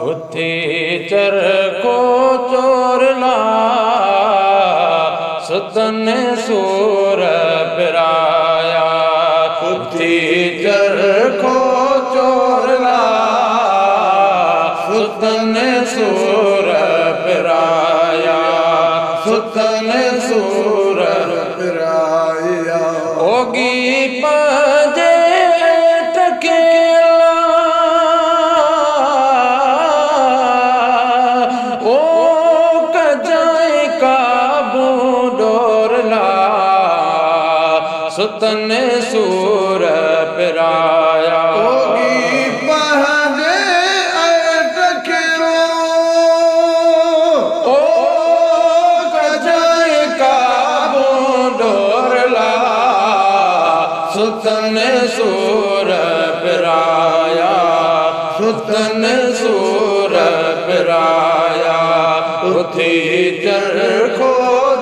उठी चरखो चोरला सुतन सूर पिराया। उठी चरखो चोरला सुतन सूर पिराया। सुतन सूर पिराया। होगी पाजे टकेला ओ कजाए काबू डोरला सुतन सूर पिराया। होगी पाजे टकेला ओ कजाए काबू डोरला सुतन सूर पिराया। सुतन सूर पिराया। उठी चरखो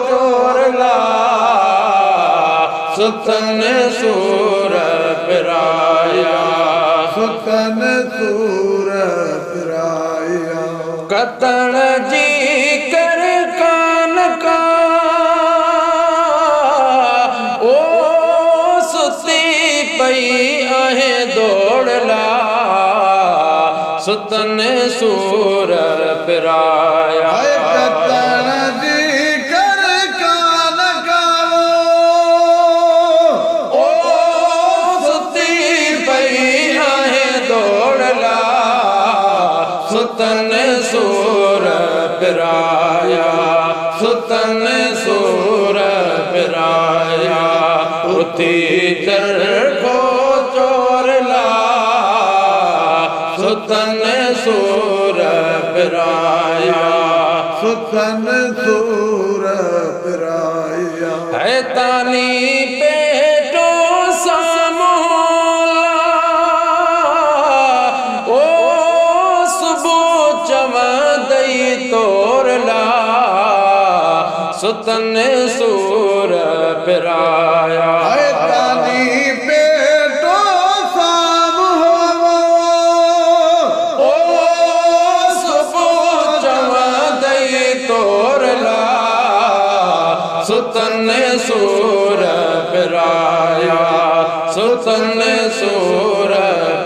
चोरला सुतन सूर पिराया। सुतन सूर पिराया। कतण जी कर कान का ओ सुती पई आहे दौड़ला सुतन सूर पिराया। कतण जी कर कान का ओ सुती पई आहे दौड़ला सुतन सूर पिराया। सुतन सूर पिराया। उठी चरखो चोरला सुतन सूर पिराया। सुतन सूर पिराया। है तानी पेटो सामोला ओ सुबह चमदई तोरला सुतन सूर पिराया। तानी पेटो साम हो ओ सुबह चमदई तोरला सुतन सूर पिराया। सुतन सूर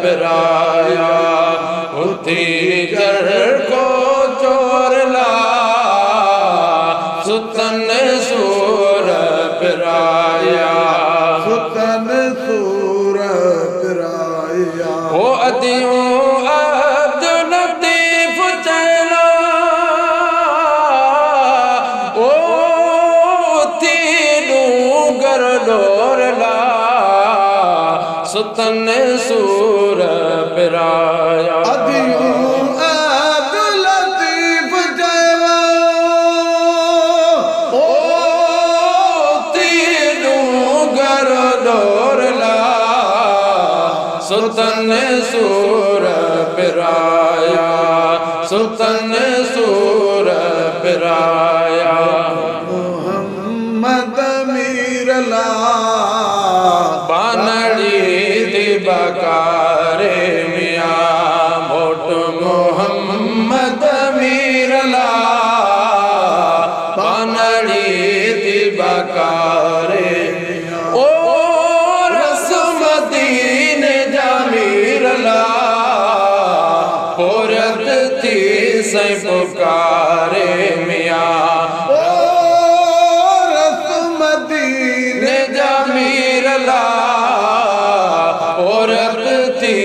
पिराया। उठी चरखो चोरला सुतन सूर पिराया। सुतन सूर पिराया। ओ अदियों अब्दुल लतीफ चला ओ तीनू गर डोरला सुतन सूर पिराया। अदियों अब्दुल लतीफ चला ओ तीनू गर डोरला सुतन सूर पिराया। सुतन सूर पिराया। मोहम्मद मीरला बानड़ी दिबकारे मियां मोट मोहम्मद मीरला बानड़ी दिबकारे ओ रसमदीन जामीरला पोरत थी सै पुकारे मियां रसमदीन जामीरला औरत थी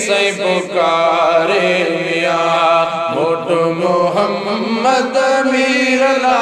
सै पुकारे मियां मोट मोहम्मद मीरला